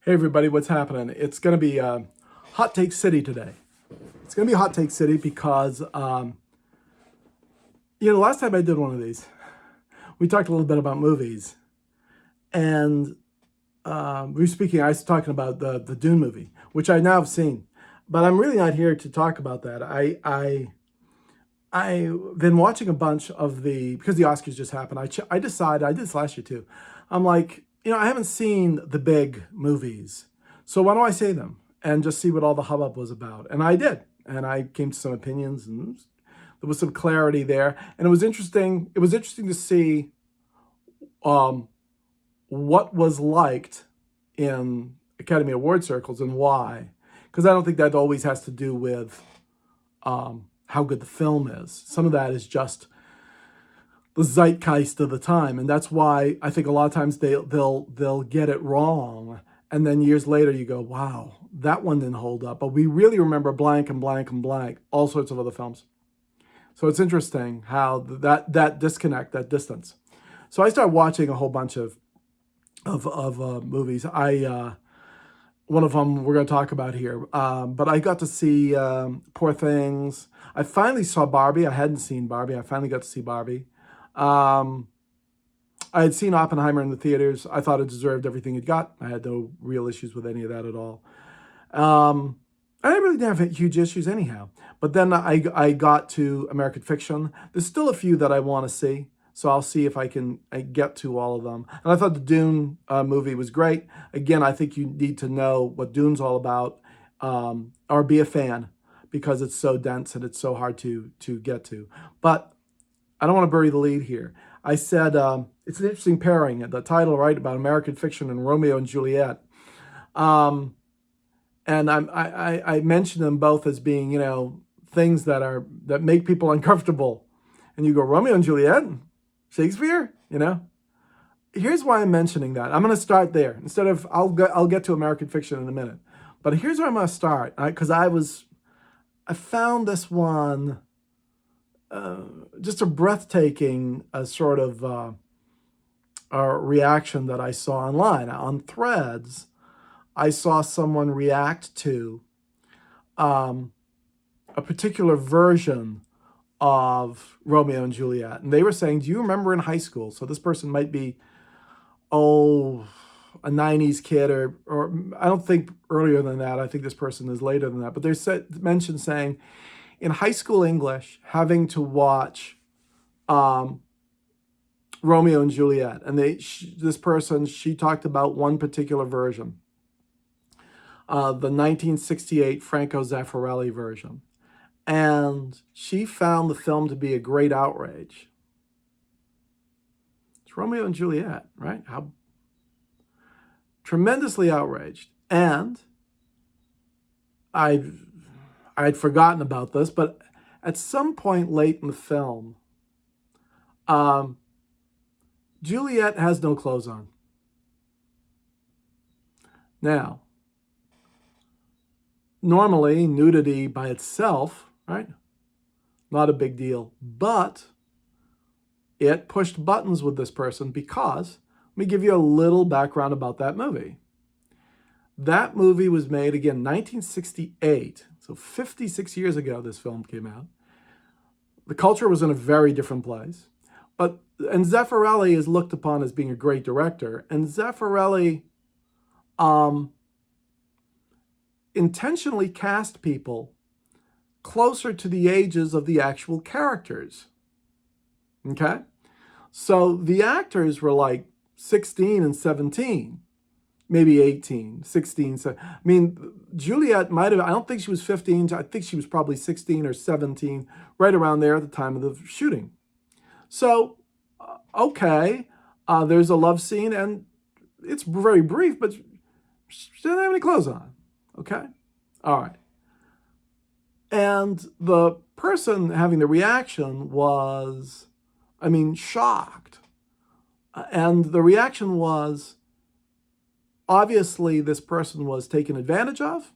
Hey everybody, what's happening? It's going to be Hot Take City today. It's going to be Hot Take City because, last time I did one of these, we talked a little bit about movies. And I was talking about the Dune movie, which I now have seen. But I'm really not here to talk about that. I've been watching a bunch of because the Oscars just happened. I decided, I did this last year too. I'm like, I haven't seen the big movies. So why don't I say them and just see what all the hubbub was about? And I did. And I came to some opinions and there was some clarity there. And it was interesting. It was interesting to see what was liked in Academy Award circles and why. Because I don't think that always has to do with how good the film is. Some of that is just the zeitgeist of the time, and that's why I think a lot of times they'll get it wrong, and then years later you go, "Wow, that one didn't hold up." But we really remember blank and blank and blank, all sorts of other films. So it's interesting how that disconnect, that distance. So I started watching a whole bunch of movies. One of them we're going to talk about here. But I got to see Poor Things. I finally saw Barbie. I hadn't seen Barbie. I finally got to see Barbie. I had seen Oppenheimer in the theaters. I thought it deserved everything it got. I had no real issues with any of that at all. I really didn't have huge issues anyhow. But then I got to American Fiction. There's still a few that I want to see. So I'll see if I get to all of them. And I thought the Dune movie was great. Again, I think you need to know what Dune's all about, or be a fan, because it's so dense and it's so hard to get to. But I don't want to bury the lead here. I said it's an interesting pairing. The title, right, about American Fiction and Romeo and Juliet. And I mentioned them both as being, things that make people uncomfortable. And you go, Romeo and Juliet? Shakespeare, Here's why I'm mentioning that. I'm going to start there instead of I'll get to American Fiction in a minute. But here's where I'm going to start, because I found this one just a breathtaking sort of reaction that I saw online on Threads. I saw someone react to a particular version of Romeo and Juliet. And they were saying, do you remember in high school? So this person might be, a 90s kid, or I don't think earlier than that. I think this person is later than that. But they mentioned saying, in high school English, having to watch Romeo and Juliet. And this person, she talked about one particular version, the 1968 Franco Zeffirelli version. And she found the film to be a great outrage. It's Romeo and Juliet, right? How tremendously outraged. And I'd forgotten about this, but at some point late in the film, Juliet has no clothes on. Now, normally nudity by itself, right? Not a big deal, but it pushed buttons with this person because, let me give you a little background about that movie. That movie was made, again, 1968, so 56 years ago this film came out. The culture was in a very different place. And Zeffirelli is looked upon as being a great director, and Zeffirelli intentionally cast people closer to the ages of the actual characters. Okay? So the actors were like 16 and 17, maybe 18, 16. I mean, Juliet might have, I don't think she was 15. I think she was probably 16 or 17, right around there at the time of the shooting. So, okay, there's a love scene, and it's very brief, but she doesn't have any clothes on. Okay? All right. And the person having the reaction was, shocked. And the reaction was, obviously, this person was taken advantage of,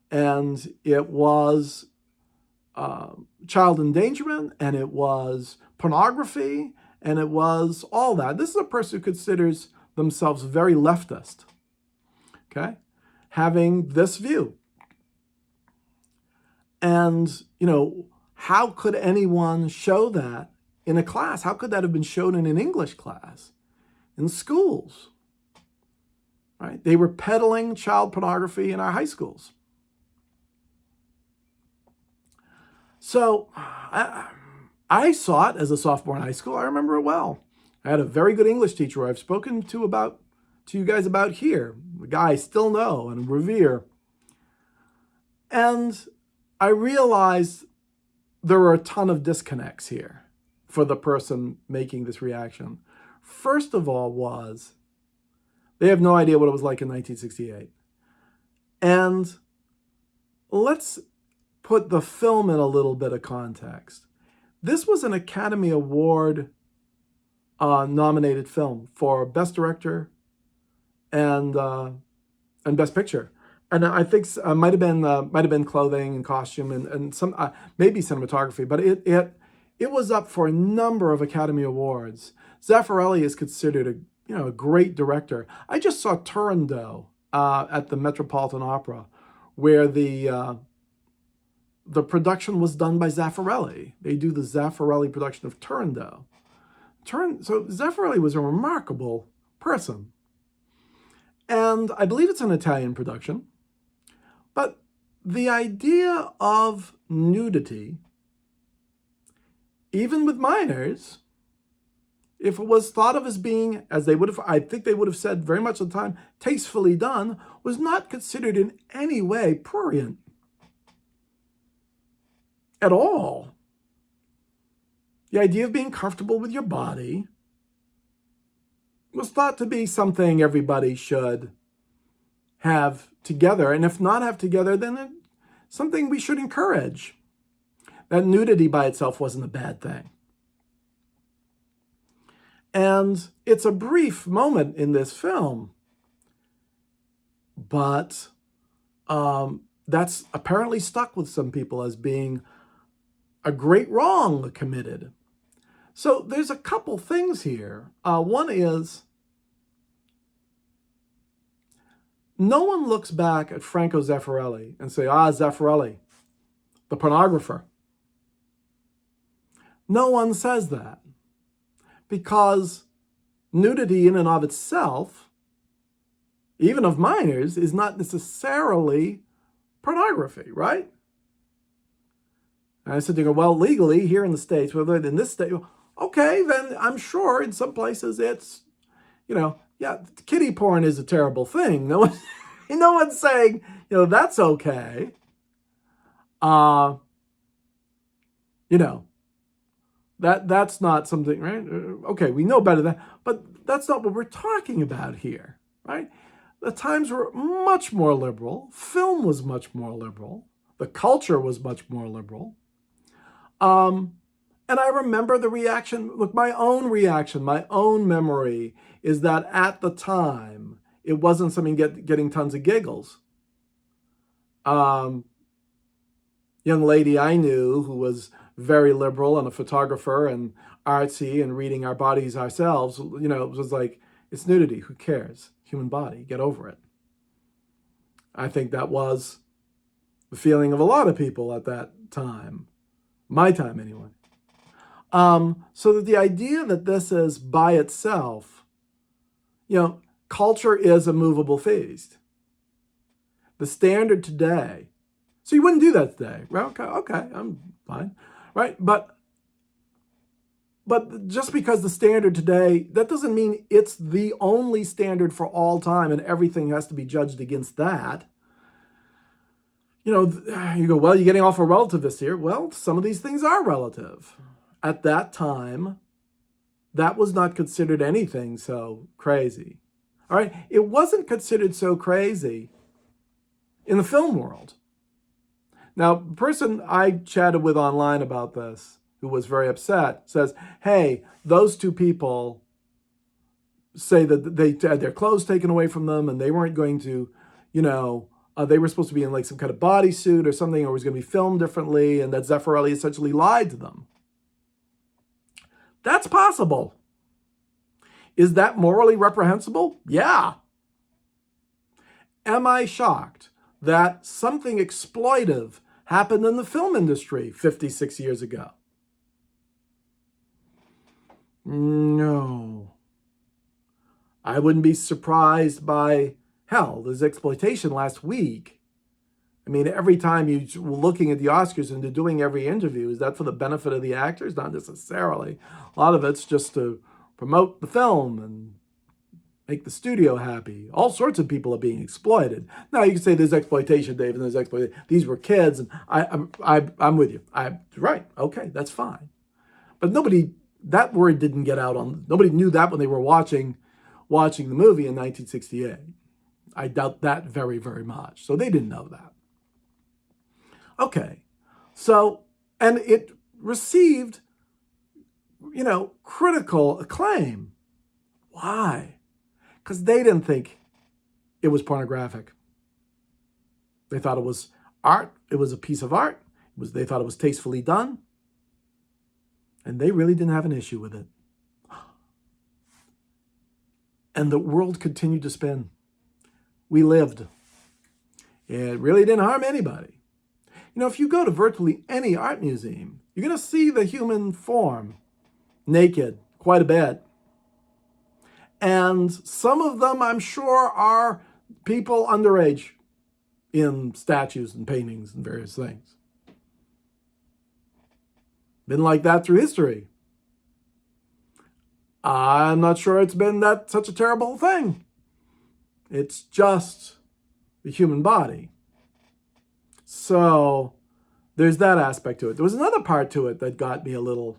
and it was child endangerment, and it was pornography, and it was all that. This is a person who considers themselves very leftist. okay, having this view. And, how could anyone show that in a class? How could that have been shown in an English class in schools? Right? They were peddling child pornography in our high schools. So I saw it as a sophomore in high school. I remember it well. I had a very good English teacher who I've spoken to you guys about here, a guy I still know and revere. And I realized there were a ton of disconnects here for the person making this reaction. First of all was, they have no idea what it was like in 1968. And let's put the film in a little bit of context. This was an Academy Award nominated film for Best Director and Best Picture. And I think might have been clothing and costume and some maybe cinematography, but it was up for a number of Academy Awards. Zeffirelli is considered a great director. I just saw Turandot at the Metropolitan Opera, where the production was done by Zeffirelli. They do the Zeffirelli production of Turandot. So Zeffirelli was a remarkable person. And I believe it's an Italian production. But the idea of nudity, even with minors, if it was thought of as being, as they would have, I think they would have said very much at the time, tastefully done, was not considered in any way prurient. At all. The idea of being comfortable with your body was thought to be something everybody should have together, and if not have together, then it's something we should encourage. That nudity by itself wasn't a bad thing. And it's a brief moment in this film, but that's apparently stuck with some people as being a great wrong committed. So there's a couple things here. One is, no one looks back at Franco Zeffirelli and say, Zeffirelli, the pornographer. No one says that, because nudity in and of itself, even of minors, is not necessarily pornography, right? And I said to go, well, legally here in the States, whether in this state, okay, then I'm sure in some places it's, kiddie porn is a terrible thing. No one's saying, that's okay. That's not something, right? Okay, we know better than, but that's not what we're talking about here, right? The times were much more liberal. Film was much more liberal. The culture was much more liberal. And I remember the reaction, look, my own reaction, my own memory is that at the time, it wasn't something getting tons of giggles. Young lady I knew who was very liberal and a photographer and artsy and reading Our Bodies Ourselves, it was like, it's nudity, who cares? Human body, get over it. I think that was the feeling of a lot of people at that time. My time, anyway. So that the idea that this is by itself, culture is a movable feast. The standard today, so you wouldn't do that today. Well, okay, I'm fine, right? But just because the standard today, that doesn't mean it's the only standard for all time and everything has to be judged against that. You go, well, you're getting off a relativist here. Well, some of these things are relative. At that time, that was not considered anything so crazy. All right? It wasn't considered so crazy in the film world. Now, the person I chatted with online about this, who was very upset, says, hey, those two people say that they had their clothes taken away from them and they weren't going to, they were supposed to be in like some kind of bodysuit or something, or it was going to be filmed differently, and that Zeffirelli essentially lied to them. That's possible. Is that morally reprehensible? Yeah. am I shocked that something exploitive happened in the film industry 56 years ago? No. I wouldn't be surprised by, hell, there's exploitation last week. I mean, every time you're looking at the Oscars and they're doing every interview, is that for the benefit of the actors? Not necessarily. A lot of it's just to promote the film and make the studio happy. All sorts of people are being exploited. Now, you can say there's exploitation, Dave, and there's exploitation. These were kids, and I'm with you. Right, okay, that's fine. But that word didn't get out on, nobody knew that when they were watching the movie in 1968. I doubt that very, very much. So they didn't know that. Okay, so, and it received, critical acclaim. Why? Because they didn't think it was pornographic. They thought it was art. It was a piece of art. They thought it was tastefully done. And they really didn't have an issue with it. And the world continued to spin. We lived. It really didn't harm anybody. If you go to virtually any art museum, you're going to see the human form naked quite a bit. And some of them, I'm sure, are people underage in statues and paintings and various things. Been like that through history. I'm not sure it's been such a terrible thing. It's just the human body. So there's that aspect to it. There was another part to it that got me a little.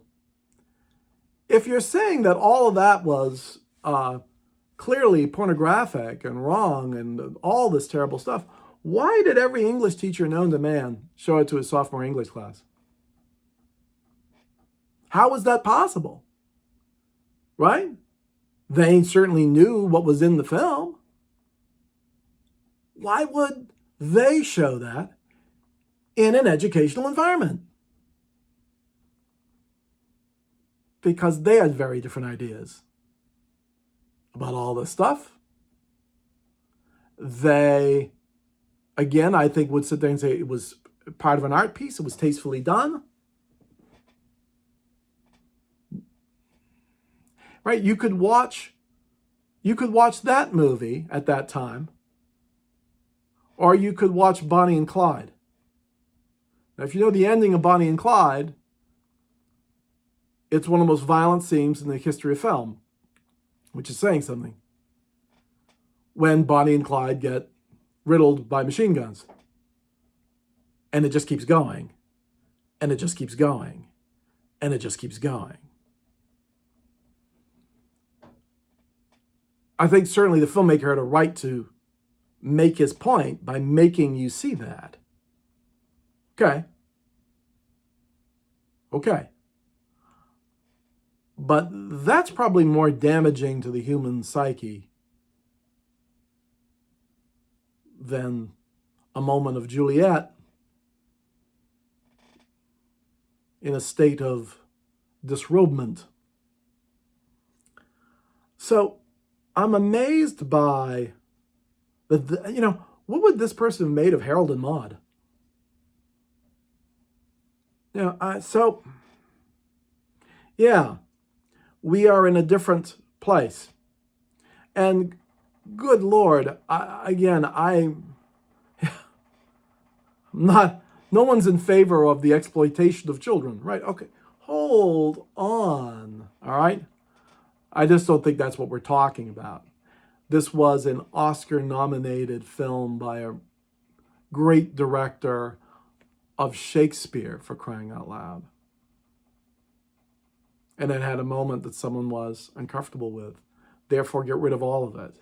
If you're saying that all of that was clearly pornographic and wrong and all this terrible stuff, why did every English teacher known to man show it to his sophomore English class? How was that possible? Right? They certainly knew what was in the film. Why would they show that in an educational environment? Because they had very different ideas about all this stuff. They, again, I think would sit there and say it was part of an art piece. It was tastefully done. Right? You could watch that movie at that time, or you could watch Bonnie and Clyde. Now, if you know the ending of Bonnie and Clyde, it's one of the most violent scenes in the history of film, which is saying something. When Bonnie and Clyde get riddled by machine guns. And it just keeps going. And it just keeps going. And it just keeps going. I think certainly the filmmaker had a right to make his point by making you see that. Okay. But that's probably more damaging to the human psyche than a moment of Juliet in a state of disrobement. So I'm amazed by what would this person have made of Harold and Maude? We are in a different place. And good Lord, I'm not, no one's in favor of the exploitation of children, right? Okay, hold on, all right? I just don't think that's what we're talking about. This was an Oscar-nominated film by a great director of Shakespeare, for crying out loud. And it had a moment that someone was uncomfortable with. Therefore, get rid of all of it.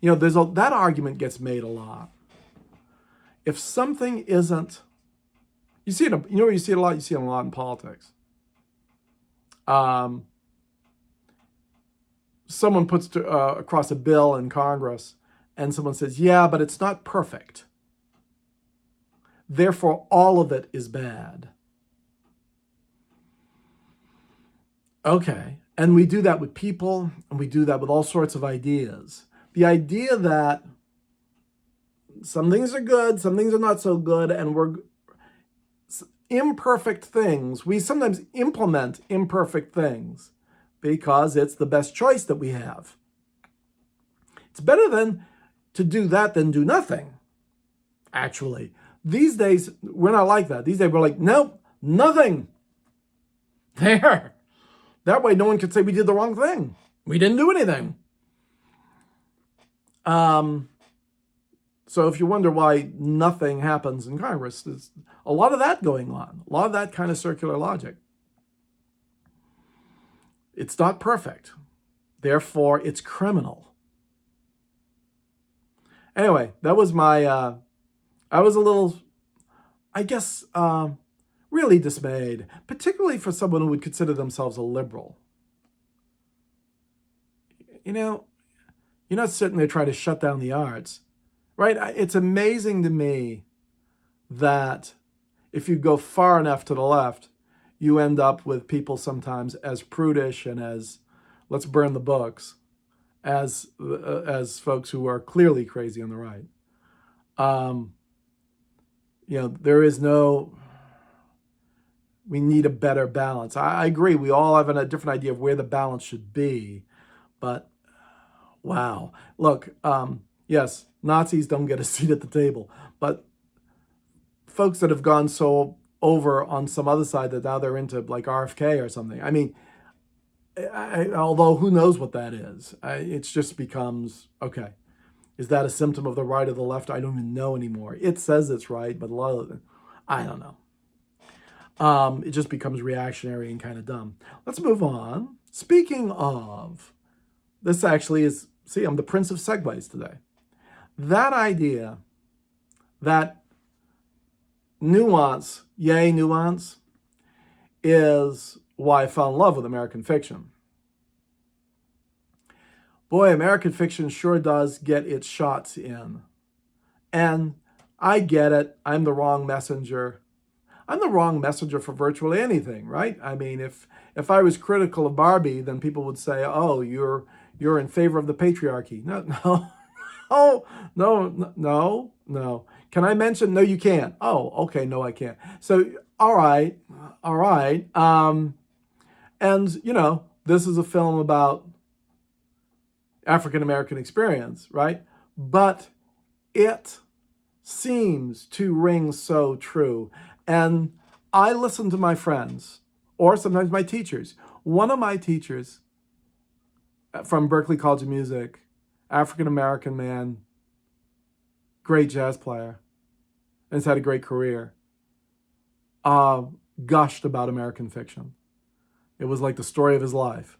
That argument gets made a lot. If something isn't, you see it. You see it a lot. You see it a lot in politics. Someone puts across a bill in Congress, and someone says, "Yeah, but it's not perfect. Therefore, all of it is bad." Okay, and we do that with people, and we do that with all sorts of ideas. the idea that some things are good, some things are not so good, and we're imperfect things. We sometimes implement imperfect things because it's the best choice that we have. It's better than to do that than do nothing, actually. These days, we're not like that. These days, we're like, nope, nothing. There. That way, no one could say we did the wrong thing. We didn't do anything. So if you wonder why nothing happens in Congress, there's a lot of that going on, a lot of that kind of circular logic. It's not perfect. Therefore, it's criminal. Anyway, that was my, I was a little, I guess, really dismayed, particularly for someone who would consider themselves a liberal. You know, you're not sitting there trying to shut down the arts, right? It's amazing to me that if you go far enough to the left, you end up with people sometimes as prudish and as let's burn the books as folks who are clearly crazy on the right. There is no, we need a better balance. I agree. We all have a different idea of where the balance should be, but wow. Look, yes, Nazis don't get a seat at the table, but folks that have gone so over on some other side that now they're into like RFK or something. I mean, although who knows what that is? It just becomes, okay, is that a symptom of the right or the left? I don't even know anymore. It says it's right, but a lot of it, I don't know. It just becomes reactionary and kind of dumb. Let's move on. Speaking of, this actually is, see, I'm the prince of segues today. That idea that nuance, yay nuance, is why I fell in love with American fiction. Boy, American fiction sure does get its shots in. And I get it. I'm the wrong messenger. I'm the wrong messenger for virtually anything, right? I mean, if I was critical of Barbie, then people would say, "Oh, you're in favor of the patriarchy." No, no, oh, no. Can I mention? No, you can't. Oh, okay, no, I can't. So, all right. And this is a film about African American experience, right? But it seems to ring so true. And I listen to my friends, or sometimes my teachers. One of my teachers from Berklee College of Music, African American man, great jazz player, and has had a great career, gushed about American fiction. It was like the story of his life.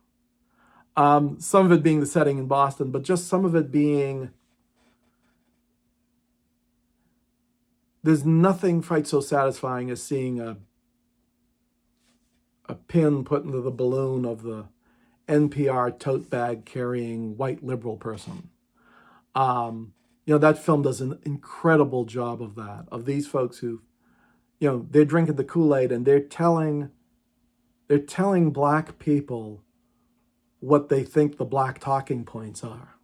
Some of it being the setting in Boston, but just some of it being, there's nothing quite so satisfying as seeing a pin put into the balloon of the NPR tote bag carrying white liberal person. That film does an incredible job of that, of these folks who, they're drinking the Kool-Aid and they're telling black people what they think the black talking points are.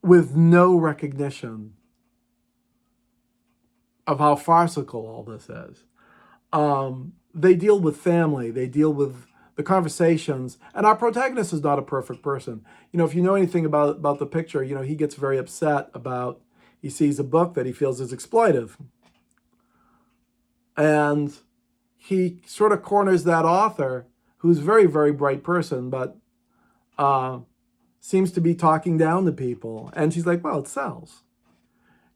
With no recognition of how farcical all this is. They deal with family, they deal with the conversations, and our protagonist is not a perfect person. If you know anything about the picture, he gets very upset about, he sees a book that he feels is exploitive. And he sort of corners that author, who's a very, very bright person, but seems to be talking down to people. And she's like, well, it sells.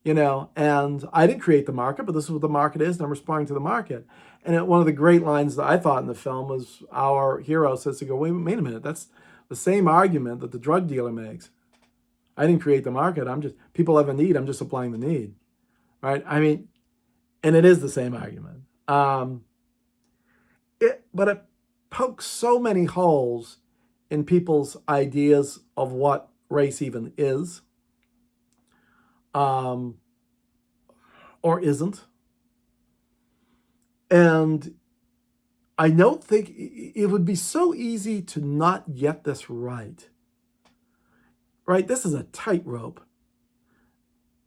And I didn't create the market, but this is what the market is, and I'm responding to the market. And one of the great lines that I thought in the film was our hero says to go, wait a minute, that's the same argument that the drug dealer makes. I didn't create the market. People have a need, I'm just supplying the need, right? I mean, and it is the same argument. But it pokes so many holes in people's ideas of what race even is. Or isn't. And I don't think it would be so easy to not get this right. Right? This is a tightrope.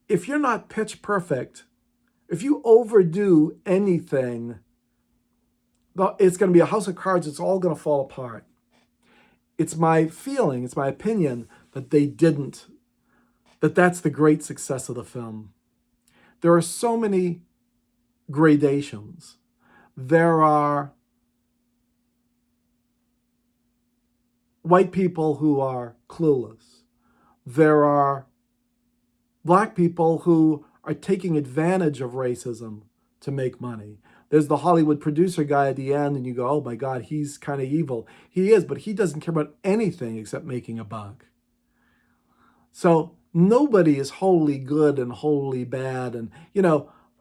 If you're not pitch perfect, if you overdo anything, it's going to be a house of cards. It's all going to fall apart. It's my feeling, it's my opinion that they didn't, that's the great success of the film. There are so many gradations. There are white people who are clueless. There are black people who are taking advantage of racism to make money. There's the Hollywood producer guy at the end, and you go, oh my God, he's kind of evil. He is, but he doesn't care about anything except making a buck. So nobody is wholly good and wholly bad. And,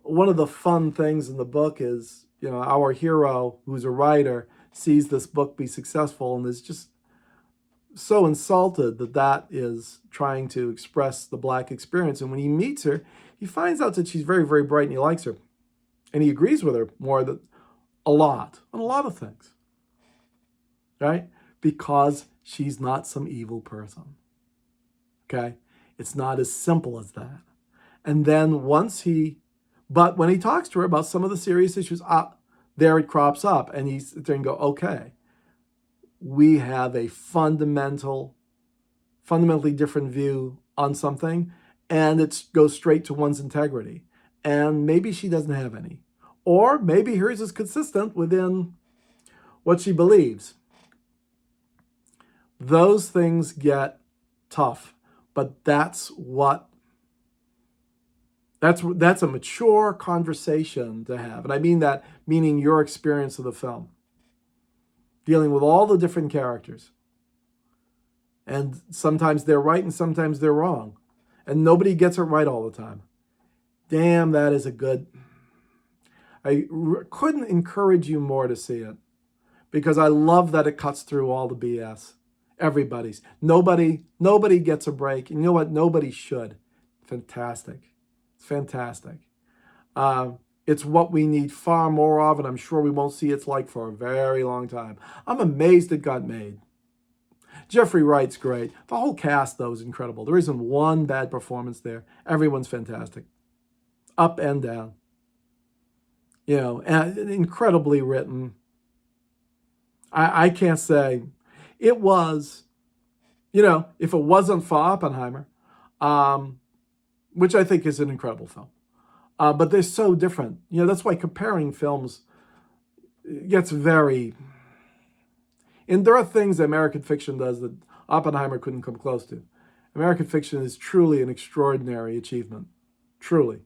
one of the fun things in the book is, our hero, who's a writer, sees this book be successful and is just so insulted that is trying to express the black experience. And when he meets her, he finds out that she's very, very bright and he likes her. And he agrees with her more than on a lot of things, right? Because she's not some evil person, okay? It's not as simple as that. And then but when he talks to her about some of the serious issues, there it crops up, and he's there and go, okay, we have a fundamentally different view on something, and it goes straight to one's integrity. And maybe she doesn't have any. Or maybe hers is consistent within what she believes. Those things get tough, but that's a mature conversation to have. And I mean that meaning your experience of the film, dealing with all the different characters. And sometimes they're right and sometimes they're wrong. And nobody gets it right all the time. Damn, that is I couldn't encourage you more to see it, because I love that it cuts through all the BS. Everybody's. Nobody gets a break. And you know what? Nobody should. Fantastic. It's fantastic. It's what we need far more of, and I'm sure we won't see its like for a very long time. I'm amazed it got made. Jeffrey Wright's great. The whole cast, though, is incredible. There isn't one bad performance there. Everyone's fantastic. Up and down. And incredibly written. I can't say. It was, if it wasn't for Oppenheimer, which I think is an incredible film, but they're so different. That's why comparing films gets very... And there are things that American fiction does that Oppenheimer couldn't come close to. American fiction is truly an extraordinary achievement. Truly.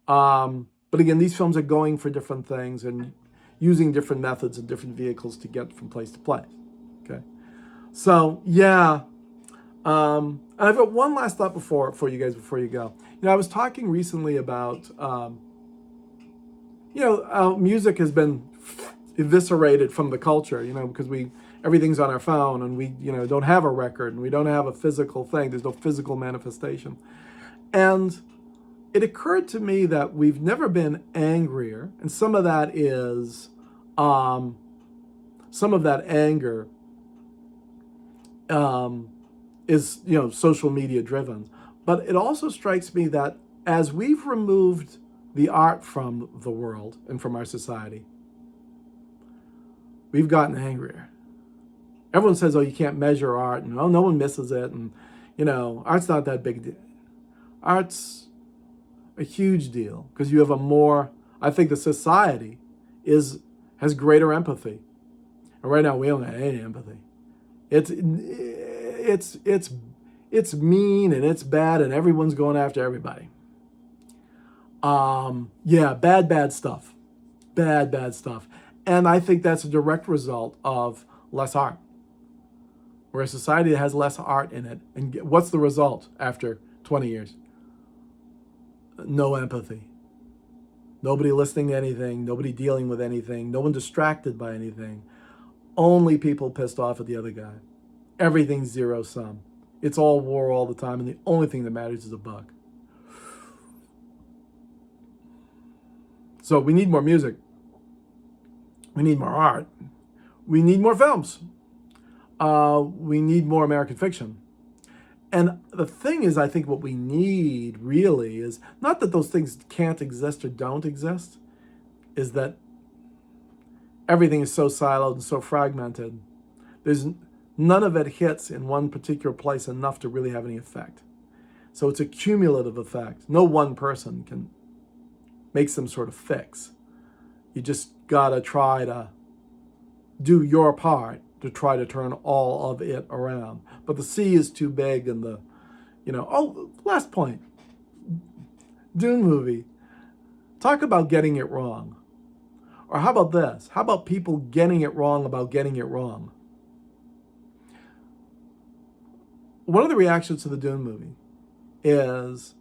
But again, these films are going for different things and using different methods and different vehicles to get from place to place. Okay. So, yeah. And I've got one last thought before you guys, before you go. I was talking recently about, music has been eviscerated from the culture, because everything's on our phone, and we, don't have a record, and we don't have a physical thing. There's no physical manifestation. And it occurred to me that we've never been angrier, and some of that is, some of that anger is, social media driven. But it also strikes me that as we've removed the art from the world and from our society, we've gotten angrier. Everyone says, oh, you can't measure art, and oh, no one misses it, and, art's not that big deal. Art's a huge deal, because you have I think the society has greater empathy. And right now we don't have any empathy. It's mean and it's bad, and everyone's going after everybody. Bad stuff. Bad stuff. And I think that's a direct result of less art. We're a society that has less art in it. And what's the result after 20 years? No empathy. Nobody listening to anything. Nobody dealing with anything. No one distracted by anything. Only people pissed off at the other guy. Everything's zero sum. It's all war all the time, and the only thing that matters is a buck. So we need more music. We need more art. We need more films. We need more American fiction. And the thing is, I think what we need really is not that those things can't exist or don't exist, is that everything is so siloed and so fragmented. There's none of it hits in one particular place enough to really have any effect. So it's a cumulative effect. No one person can make some sort of fix. You just gotta try to do your part to try to turn all of it around. But the sea is too big and last point. Dune movie. Talk about getting it wrong. Or how about this? How about people getting it wrong about getting it wrong? One of the reactions to the Dune movie is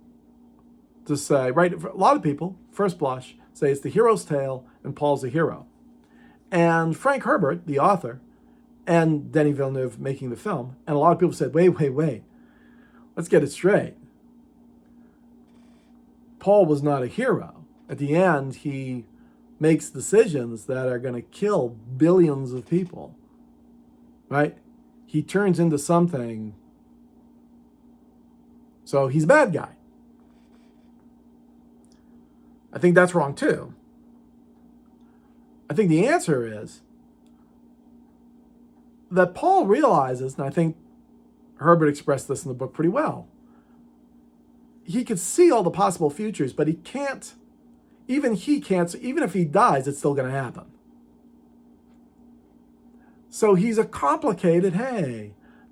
to say, right, a lot of people, first blush, say it's the hero's tale and Paul's the hero. And Frank Herbert, the author, and Denis Villeneuve making the film, and a lot of people said, wait, let's get it straight. Paul was not a hero. At the end, he makes decisions that are going to kill billions of people, right? He turns into something. So he's a bad guy. I think that's wrong too. I think the answer is that Paul realizes, and I think Herbert expressed this in the book pretty well, he could see all the possible futures, but he can't, even if he dies, it's still going to happen. So he's a complicated,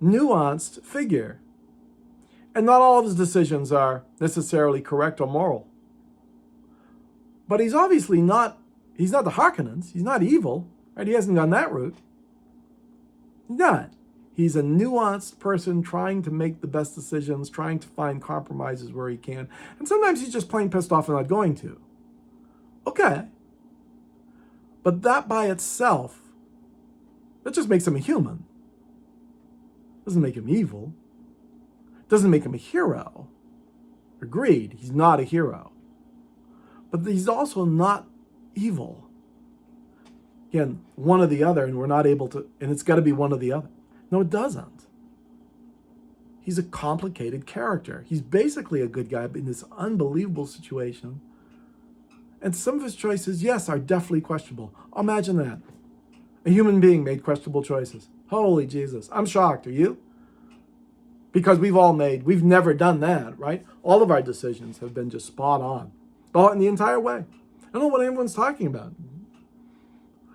nuanced figure. And not all of his decisions are necessarily correct or moral. But he's obviously he's not the Harkonnens. He's not evil, right? He hasn't gone that route. He's not. He's a nuanced person trying to make the best decisions, trying to find compromises where he can. And sometimes he's just plain pissed off and not going to. Okay. But that by itself, that just makes him a human. Doesn't make him evil. Doesn't make him a hero. Agreed, he's not a hero. But he's also not evil. Again, one or the other, and we're not able to, and it's got to be one or the other. No, it doesn't. He's a complicated character. He's basically a good guy in this unbelievable situation. And some of his choices, yes, are definitely questionable. Imagine that. A human being made questionable choices. Holy Jesus. I'm shocked. Are you? Because we've never done that, right? All of our decisions have been just spot on. All in the entire way. I don't know what anyone's talking about.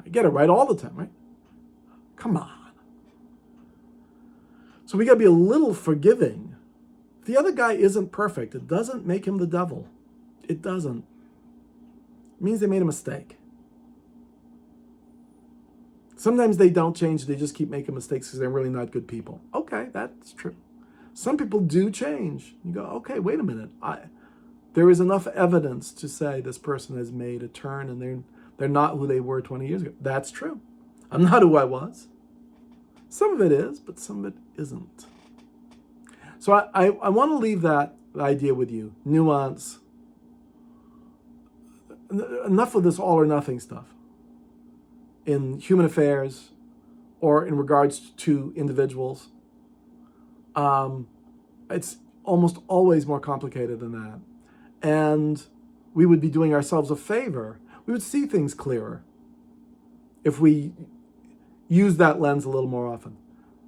I get it right all the time, right? Come on. So we got to be a little forgiving. If the other guy isn't perfect, it doesn't make him the devil. It doesn't. It means they made a mistake. Sometimes they don't change. They just keep making mistakes because they're really not good people. Okay, that's true. Some people do change. You go, okay, wait a minute. There is enough evidence to say this person has made a turn and they're not who they were 20 years ago. That's true. I'm not who I was. Some of it is, but some of it isn't. So I want to leave that idea with you. Nuance. Enough of this all or nothing stuff in human affairs or in regards to individuals. It's almost always more complicated than that. And we would be doing ourselves a favor. We would see things clearer if we use that lens a little more often.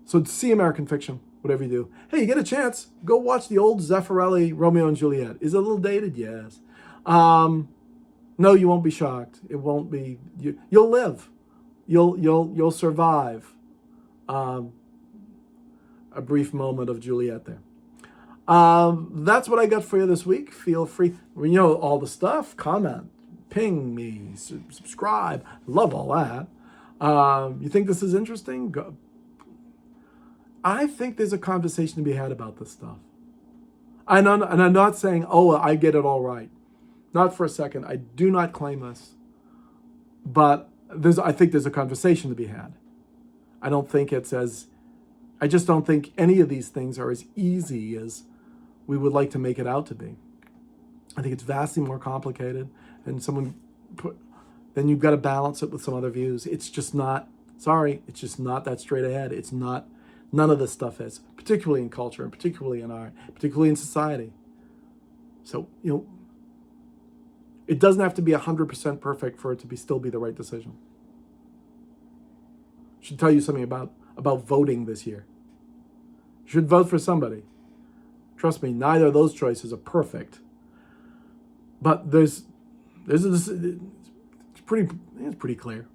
So see American fiction, whatever you do. Hey, you get a chance, go watch the old Zeffirelli Romeo and Juliet. Is it a little dated? Yes. No, you won't be shocked. It won't be. You'll live. You'll survive a brief moment of Juliet there. That's what I got for you this week. Feel free. You know all the stuff. Comment, ping me, subscribe. Love all that. You think this is interesting? Go. I think there's a conversation to be had about this stuff. And I'm not saying, I get it all right. Not for a second. I do not claim this. But I think there's a conversation to be had. I just don't think any of these things are as easy as we would like to make it out to be. I think it's vastly more complicated. And then you've got to balance it with some other views. It's just not, sorry, it's just not that straight ahead. It's not, none of this stuff is, particularly in culture and particularly in art, particularly in society. So, it doesn't have to be 100% perfect for it to still be the right decision. Should tell you something about voting this year. You should vote for somebody. Trust me, neither of those choices are perfect. But it's pretty clear.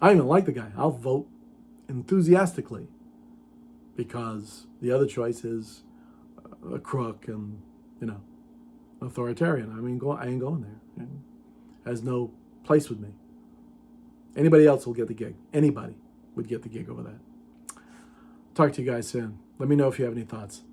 I don't even like the guy. I'll vote enthusiastically because the other choice is a crook and, authoritarian. I ain't going there. It has no place with me. Anybody else will get the gig. Anybody would get the gig over that. Talk to you guys soon. Let me know if you have any thoughts.